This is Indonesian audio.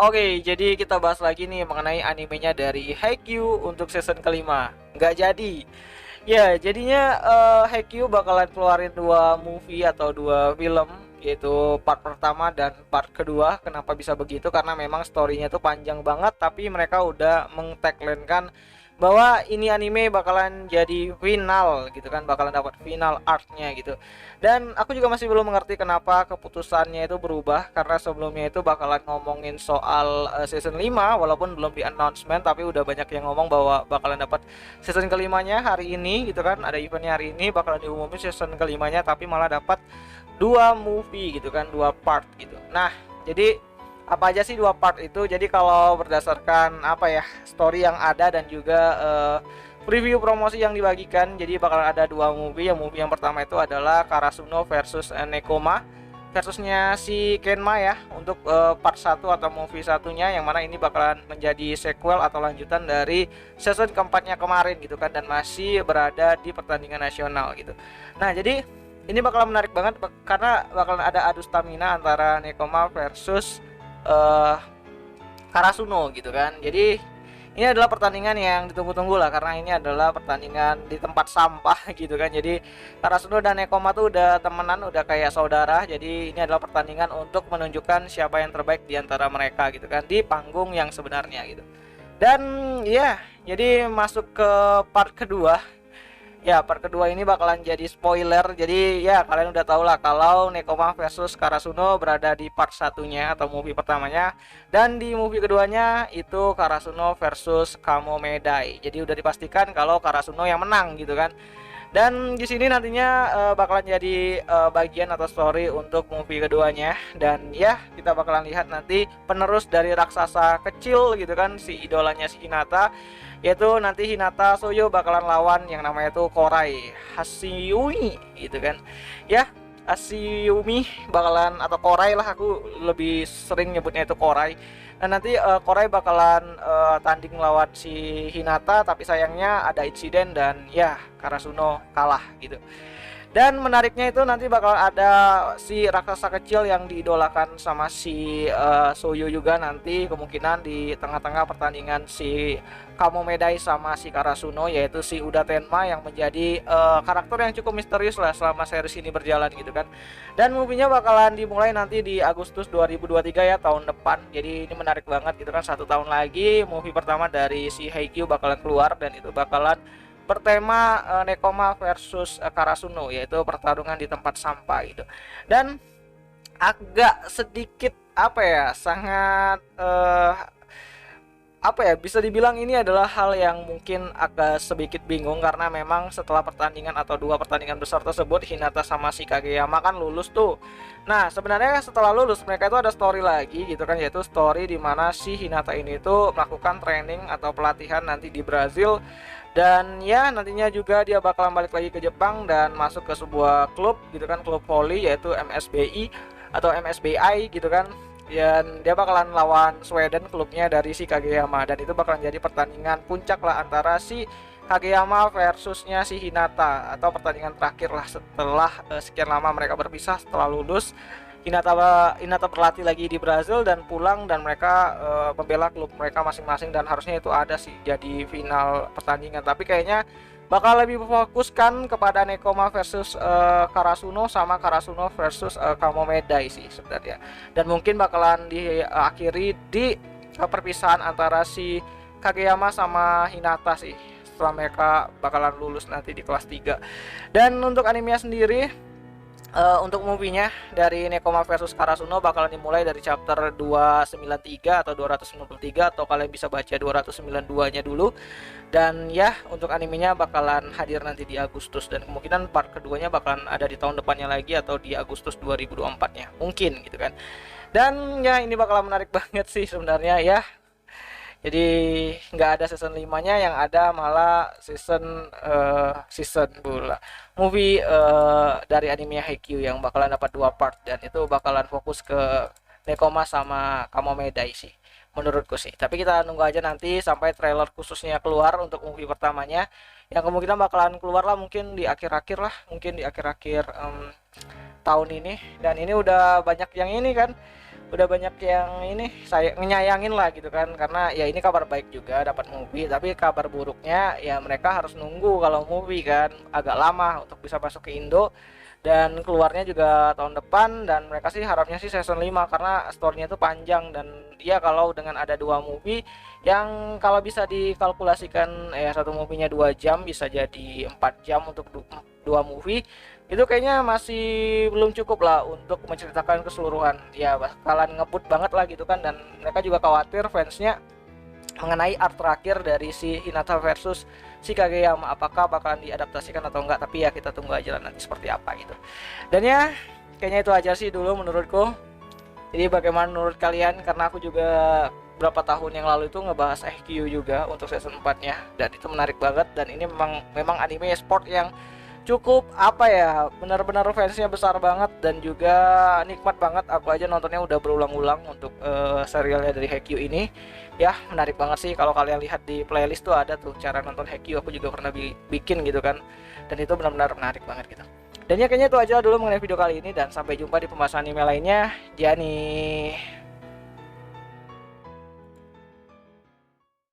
Oke, jadi kita bahas lagi nih mengenai animenya dari Haikyuu untuk season kelima. Nggak jadi. Ya, jadinya Haikyuu bakalan keluarin dua movie atau dua film, yaitu part pertama dan part kedua. Kenapa bisa begitu? Karena memang storynya tuh panjang banget, tapi mereka udah meng-tagline-kan bahwa ini anime bakalan jadi final gitu kan, bakalan dapat final arc-nya gitu. Dan aku juga masih belum mengerti kenapa keputusannya itu berubah, karena sebelumnya itu bakalan ngomongin soal season 5 walaupun belum di announcement, tapi udah banyak yang ngomong bahwa bakalan dapat season kelimanya hari ini gitu kan, ada eventnya hari ini bakalan diumumin season kelimanya, tapi malah dapat dua movie gitu kan, dua part gitu. Nah, jadi apa aja sih dua part itu? Jadi kalau berdasarkan apa ya, story yang ada dan juga preview promosi yang dibagikan, jadi bakal ada dua movie. Yang movie yang pertama itu adalah Karasuno versus Nekoma, versusnya si Kenma ya, untuk part satu atau movie satunya, yang mana ini bakalan menjadi sequel atau lanjutan dari season keempatnya kemarin gitu kan, dan masih berada di pertandingan nasional gitu. Nah, jadi ini bakalan menarik banget karena bakalan ada adu stamina antara Nekoma versus uh, Karasuno gitu kan. Jadi ini adalah pertandingan yang ditunggu-tunggu lah, karena ini adalah pertandingan di tempat sampah gitu kan. Jadi Karasuno dan Nekoma tuh udah temenan, udah kayak saudara. Jadi ini adalah pertandingan untuk menunjukkan siapa yang terbaik di antara mereka gitu kan, di panggung yang sebenarnya gitu. Dan ya, jadi masuk ke part kedua. Ya, part kedua ini bakalan jadi spoiler. Jadi ya, kalian udah tau lah kalau Nekoma versus Karasuno berada di part satunya atau movie pertamanya, dan di movie keduanya itu Karasuno versus Kamomedai. Jadi udah dipastikan kalau Karasuno yang menang gitu kan. Dan di sini nantinya bakalan jadi bagian atau story untuk movie keduanya, dan ya kita bakalan lihat nanti penerus dari raksasa kecil gitu kan, si idolanya si Hinata, yaitu nanti Hinata Soyo bakalan lawan yang namanya tuh Korai Hashiyumi gitu kan. Ya, Hashiyumi bakalan, atau Korai lah, aku lebih sering nyebutnya itu Korai. Nah, nanti Korai bakalan tanding lawan si Hinata, tapi sayangnya ada insiden dan ya Karasuno kalah gitu. Dan menariknya itu nanti bakal ada si raksasa kecil yang diidolakan sama si Soyo juga, nanti kemungkinan di tengah-tengah pertandingan si Kamomedai sama si Karasuno, yaitu si Uda Tenma, yang menjadi karakter yang cukup misterius lah selama series ini berjalan gitu kan. Dan movie-nya bakalan dimulai nanti di Agustus 2023 ya, tahun depan. Jadi ini menarik banget gitu kan, 1 tahun lagi movie pertama dari si Haikyuu bakalan keluar, dan itu bakalan bertema Nekoma versus Karasuno, yaitu pertarungan di tempat sampah gitu. Dan agak sedikit apa ya, sangat apa ya, bisa dibilang ini adalah hal yang mungkin agak sedikit bingung, karena memang setelah pertandingan atau dua pertandingan besar tersebut, Hinata sama si Kageyama kan lulus tuh. Nah, sebenarnya setelah lulus mereka itu ada story lagi gitu kan, yaitu story di mana si Hinata ini tuh melakukan training atau pelatihan nanti di Brazil, dan ya nantinya juga dia bakalan balik lagi ke Jepang dan masuk ke sebuah klub gitu kan, klub volley, yaitu MSBI atau MSBI gitu kan. Dan dia bakalan lawan Sweden, klubnya dari si Kageyama, dan itu bakalan jadi pertandingan puncak lah antara si Kageyama versusnya si Hinata, atau pertandingan terakhir lah setelah sekian lama mereka berpisah setelah lulus. Hinata Hinata berlatih lagi di Brazil dan pulang, dan mereka membela klub mereka masing-masing, dan harusnya itu ada sih jadi final pertandingan, tapi kayaknya bakal lebih fokuskan kepada Nekoma versus Karasuno, sama Karasuno versus Kamomedai sih sebenarnya. Dan mungkin bakalan diakhiri di perpisahan antara si Kageyama sama Hinata sih, setelah mereka bakalan lulus nanti di kelas 3. Dan untuk animenya sendiri, untuk movie-nya dari Nekoma versus Karasuno bakalan dimulai dari chapter 293 atau 293, atau kalian bisa baca 292-nya dulu. Dan ya, untuk animenya bakalan hadir nanti di Agustus, dan kemungkinan part keduanya bakalan ada di tahun depannya lagi, atau di Agustus 2024-nya mungkin gitu kan. Dan ya, ini bakalan menarik banget sih sebenarnya ya. Jadi nggak ada season 5-nya, yang ada malah season pula movie dari anime Haikyuu yang bakalan dapat 2 part, dan itu bakalan fokus ke Nekoma sama Kamomedai sih menurutku sih. Tapi kita nunggu aja nanti sampai trailer khususnya keluar untuk movie pertamanya, yang kemungkinan bakalan keluar lah mungkin di akhir-akhir lah, mungkin di akhir-akhir tahun ini. Dan ini udah banyak yang ini kan, udah banyak yang ini saya nyayangin lah gitu kan, karena ya ini kabar baik juga dapat movie, tapi kabar buruknya ya mereka harus nunggu kalau movie kan agak lama untuk bisa masuk ke Indo, dan keluarnya juga tahun depan, dan mereka sih harapnya sih season 5 karena story-nya itu panjang. Dan ya kalau dengan ada dua movie yang kalau bisa dikalkulasikan ya satu movie-nya 2 jam bisa jadi 4 jam untuk dua movie, itu kayaknya masih belum cukup lah untuk menceritakan keseluruhan, ya bakalan ngebut banget lah gitu kan. Dan mereka juga khawatir fansnya mengenai art terakhir dari si Hinata versus si Kageyama, apakah bakalan diadaptasikan atau enggak. Tapi ya kita tunggu aja lah nanti seperti apa gitu. Dan ya kayaknya itu aja sih dulu menurutku. Jadi bagaimana menurut kalian, karena aku juga berapa tahun yang lalu itu ngebahas HQ juga untuk season 4 nya, dan itu menarik banget. Dan ini memang anime sport yang cukup apa ya, benar-benar fansnya besar banget, dan juga nikmat banget. Aku aja nontonnya udah berulang-ulang untuk serialnya dari Haikyuu ini. Ya menarik banget sih, kalau kalian lihat di playlist tuh ada tuh cara nonton Haikyuu, aku juga pernah bikin gitu kan, dan itu benar-benar menarik banget gitu. Dan ya kayaknya itu aja dulu mengenai video kali ini, dan sampai jumpa di pembahasan anime lainnya. Jani.